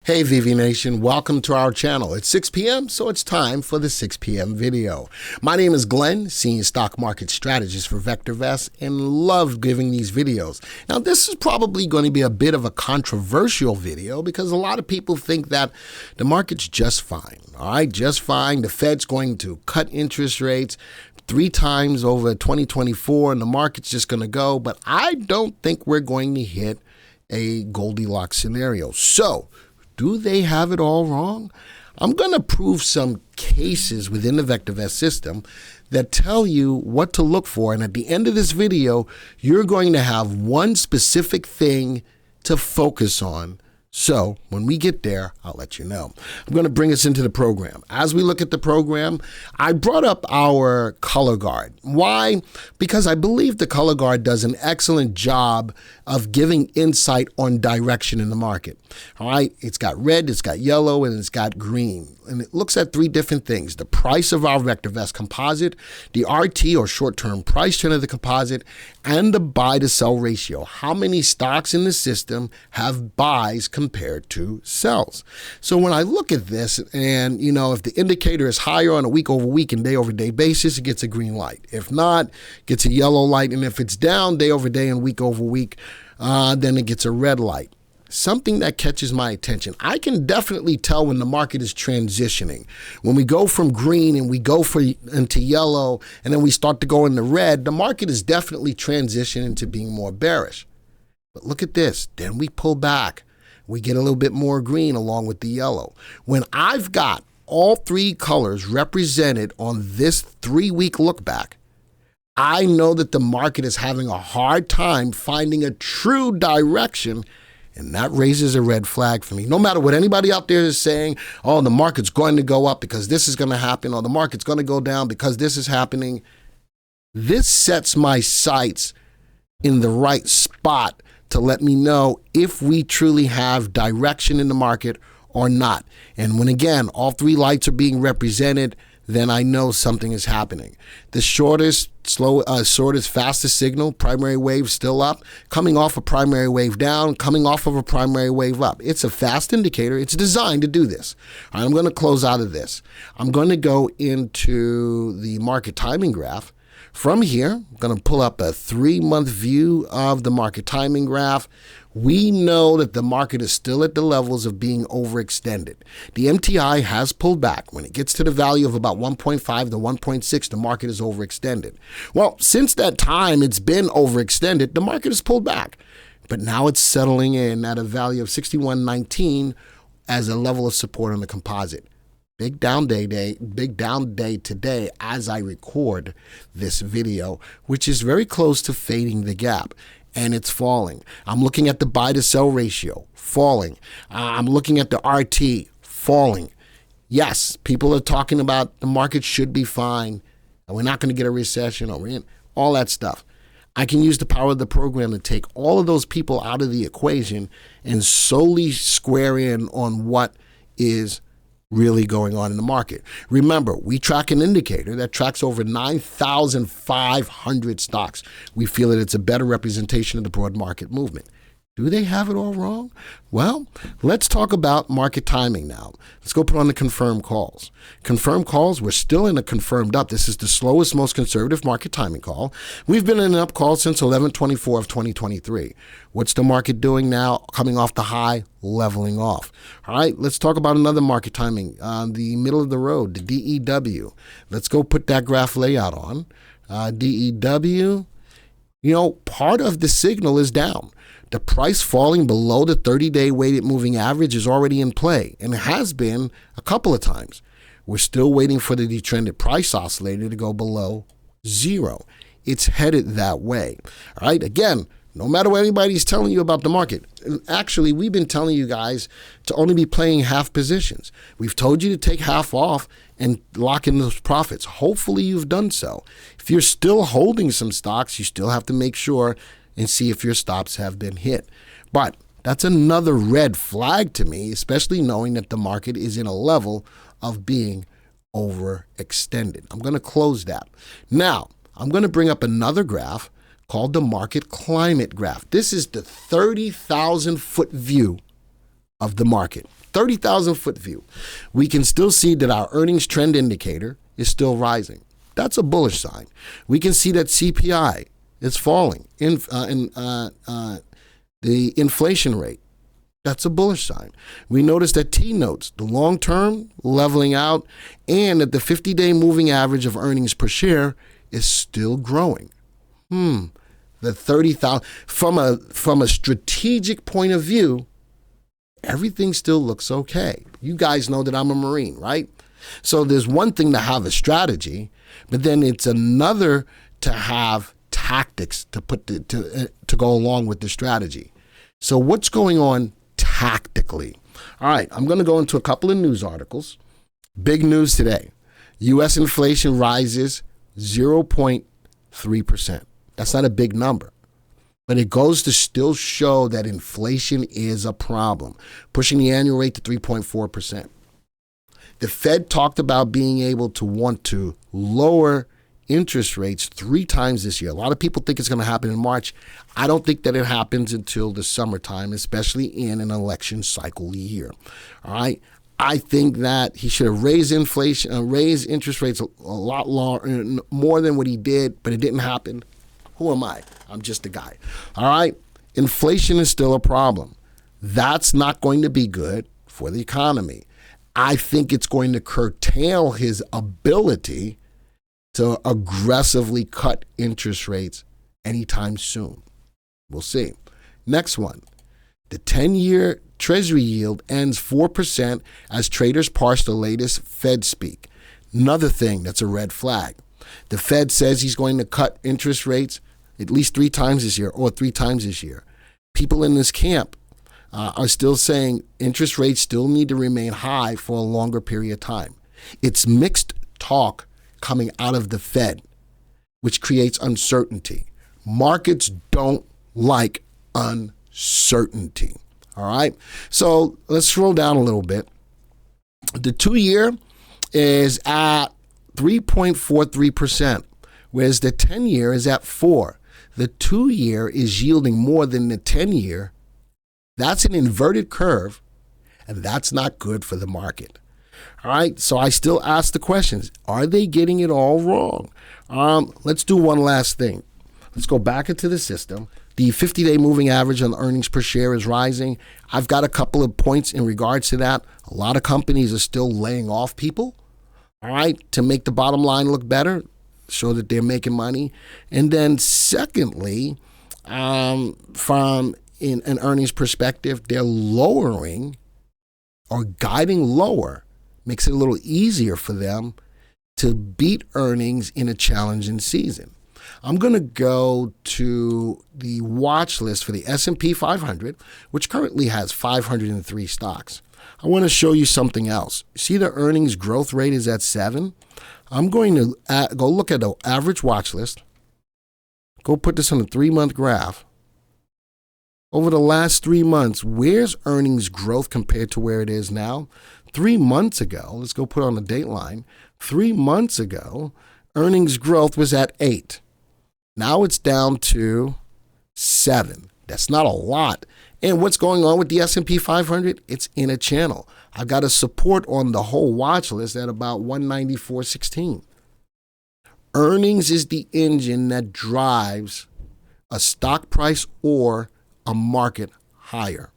Hey VV Nation, welcome to our channel. It's 6 p.m., so it's time for the 6 p.m. video. My name is Glenn, Senior Stock Market Strategist for VectorVest, and love giving these videos. Now, this is probably going to be a bit of a controversial video because a lot of people think that the market's just fine, all right, just fine. The Fed's going to cut interest rates 3 times over 2024, and the market's just going to go, but I don't think we're going to hit a Goldilocks scenario. So, do they have it all wrong? I'm going to prove some cases within the VectorVest system that tell you what to look for. And at the end of this video, you're going to have one specific thing to focus on. So when we get there, I'll let you know. I'm going to bring us into the program. As we look at the program, I brought up our color guard. Why? Because I believe the color guard does an excellent job of giving insight on direction in the market. All right, it's got red, it's got yellow, and it's got green. And it looks at 3 different things: the price of our VectorVest composite, the RT or short-term price trend of the composite, and the buy to sell ratio. How many stocks in the system have buys compared to sells? So when I look at this, and if the indicator is higher on a week over week and day over day basis, it gets a green light. If not, it gets a yellow light. And if it's down day over day and week over week, then it gets a red light. Something that catches my attention. I can definitely tell when the market is transitioning. When we go from green and we go into yellow and then we start to go into red, the market is definitely transitioning to being more bearish. But look at this. Then we pull back. We get a little bit more green along with the yellow. When I've got all 3 colors represented on this 3-week look back, I know that the market is having a hard time finding a true direction. And that raises a red flag for me. No matter what anybody out there is saying, oh, the market's going to go up because this is going to happen, or the market's going to go down because this is happening. This sets my sights in the right spot to let me know if we truly have direction in the market or not. And when, again, all 3 lights are being represented, then I know something is happening. The shortest, fastest signal, primary wave still up, coming off a primary wave down, coming off of a primary wave up. It's a fast indicator. It's designed to do this. All right, I'm going to close out of this. I'm going to go into the market timing graph. From here, I'm going to pull up a 3-month view of the market timing graph. We know that the market is still at the levels of being overextended. The MTI has pulled back. When it gets to the value of about 1.5 to 1.6, the market is overextended. Well, since that time it's been overextended, the market has pulled back. But now it's settling in at a value of 61.19 as a level of support on the composite. Big down day today as I record this video, which is very close to fading the gap. And it's falling. I'm looking at the buy to sell ratio, falling. I'm looking at the RT, falling. Yes, people are talking about the market should be fine, and we're not going to get a recession, or we're in all that stuff. I can use the power of the program to take all of those people out of the equation and solely square in on what is really going on in the market. Remember, we track an indicator that tracks over 9,500 stocks. We feel that it's a better representation of the broad market movement. Do they have it all wrong? Well, let's talk about market timing now. Let's go put on the confirmed calls. Confirmed calls, we're still in a confirmed up. This is the slowest, most conservative market timing call. We've been in an up call since 11/24 of 2023. What's the market doing now? Coming off the high, leveling off. All right, let's talk about another market timing on the middle of the road, the DEW. Let's go put that graph layout on. DEW, part of the signal is down. The price falling below the 30-day weighted moving average is already in play, and it has been a couple of times. We're still waiting for the detrended price oscillator to go below 0. It's headed that way. All right, again, no matter what anybody's telling you about the market, actually, we've been telling you guys to only be playing half positions. We've told you to take half off and lock in those profits. Hopefully, you've done so. If you're still holding some stocks, you still have to make sure and see if your stops have been hit. But that's another red flag to me, especially knowing that the market is in a level of being overextended. I'm going to close that. Now, I'm going to bring up another graph called the market climate graph. This is the 30,000-foot view of the market. 30,000-foot view, we can still see that our earnings trend indicator is still rising. That's a bullish sign. We can see that CPI is falling. The inflation rate, that's a bullish sign. We notice that T-notes, the long term, leveling out, and that the 50-day moving average of earnings per share is still growing. The 30,000, from a strategic point of view, everything still looks okay. You guys know that I'm a Marine, right? So there's one thing to have a strategy, but then it's another to have tactics to put to go along with the strategy. So what's going on tactically? All right, I'm going to go into a couple of news articles. Big news today. U.S. inflation rises 0.3%. That's not a big number, but it goes to still show that inflation is a problem, pushing the annual rate to 3.4%. The Fed talked about being able to want to lower interest rates 3 times this year. A lot of people think it's going to happen in March. I don't think that it happens until the summertime, especially in an election cycle year. All right. I think that he should have raised interest rates a lot more than what he did, but it didn't happen. Who am I? I'm just a guy. All right. Inflation is still a problem. That's not going to be good for the economy. I think it's going to curtail his ability to aggressively cut interest rates anytime soon. We'll see. Next one. The 10-year Treasury yield ends 4% as traders parse the latest Fed speak. Another thing that's a red flag. The Fed says he's going to cut interest rates at least 3 times this year or 3 times this year. People in this camp are still saying interest rates still need to remain high for a longer period of time. It's mixed talk coming out of the Fed, which creates uncertainty. Markets don't like uncertainty. All right. So let's scroll down a little bit. The 2-year is at 3.43%, whereas the 10-year is at 4%. The 2-year is yielding more than the 10-year. That's an inverted curve, and that's not good for the market. All right, so I still ask the questions. Are they getting it all wrong? Let's do one last thing. Let's go back into the system. The 50-day moving average on earnings per share is rising. I've got a couple of points in regards to that. A lot of companies are still laying off people, all right, to make the bottom line look better, show that they're making money. And then secondly, from an earnings perspective, they're lowering or guiding lower. Makes it a little easier for them to beat earnings in a challenging season. I'm going to go to the watch list for the S&P 500, which currently has 503 stocks. I want to show you something else. See the earnings growth rate is at 7? I'm going to go look at the average watch list. Go put this on a 3-month graph. Over the last 3 months, where's earnings growth compared to where it is now? 3 months ago, let's go put on the date line. 3 months ago, earnings growth was at 8. Now it's down to 7. That's not a lot. And what's going on with the S&P 500? It's in a channel. I've got a support on the whole watch list at about 194.16. Earnings is the engine that drives a stock price or a market higher.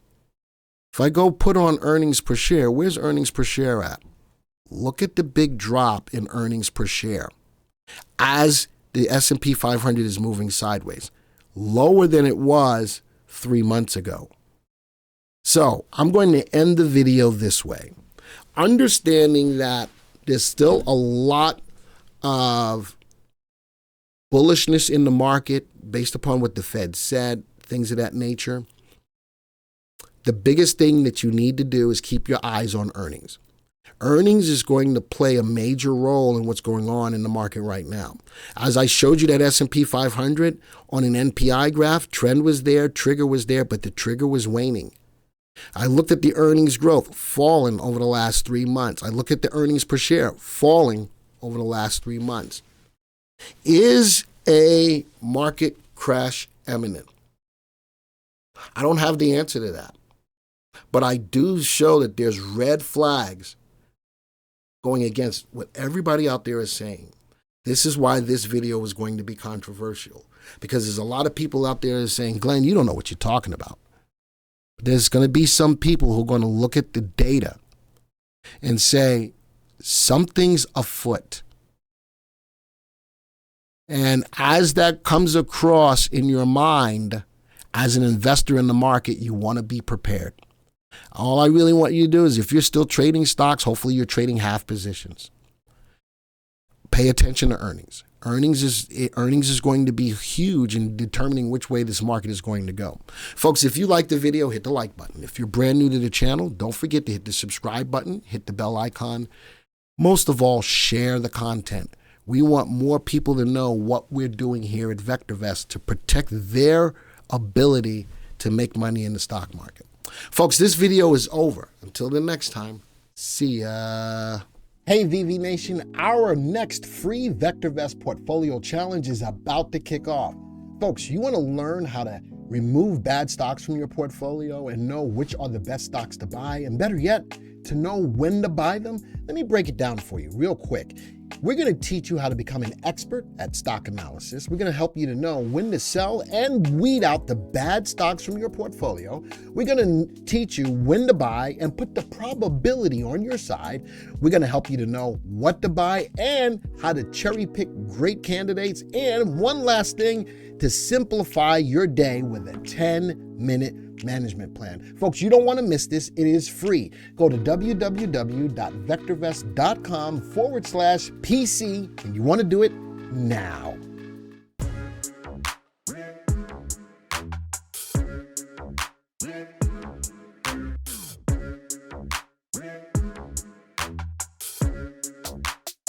If I go put on earnings per share, where's earnings per share at? Look at the big drop in earnings per share as the S&P 500 is moving sideways, lower than it was 3 months ago. So I'm going to end the video this way, understanding that there's still a lot of bullishness in the market based upon what the Fed said, things of that nature. The biggest thing that you need to do is keep your eyes on earnings. Earnings is going to play a major role in what's going on in the market right now. As I showed you that S&P 500 on an NPI graph, trend was there, trigger was there, but the trigger was waning. I looked at the earnings growth falling over the last 3 months. I looked at the earnings per share falling over the last 3 months. Is a market crash imminent? I don't have the answer to that. But I do show that there's red flags going against what everybody out there is saying. This is why this video is going to be controversial, because there's a lot of people out there saying, Glenn, you don't know what you're talking about. But there's going to be some people who are going to look at the data and say, something's afoot. And as that comes across in your mind, as an investor in the market, you want to be prepared. All I really want you to do is, if you're still trading stocks, hopefully you're trading half positions. Pay attention to earnings. Earnings is going to be huge in determining which way this market is going to go. Folks, if you like the video, hit the like button. If you're brand new to the channel, don't forget to hit the subscribe button, hit the bell icon. Most of all, share the content. We want more people to know what we're doing here at VectorVest to protect their ability to make money in the stock market. Folks, this video is over. Until the next time, see ya. Hey, VV Nation, our next free VectorVest portfolio challenge is about to kick off. Folks, you want to learn how to remove bad stocks from your portfolio and know which are the best stocks to buy, and better yet, to know when to buy them? Let me break it down for you real quick. We're going to teach you how to become an expert at stock analysis. We're going to help you to know when to sell and weed out the bad stocks from your portfolio. We're going to teach you when to buy and put the probability on your side. We're going to help you to know what to buy and how to cherry pick great candidates. And one last thing, to simplify your day with a 10-minute management plan. Folks, you don't want to miss this. It is free. Go to www.vectorvest.com/PC, and you want to do it now.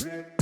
Yeah.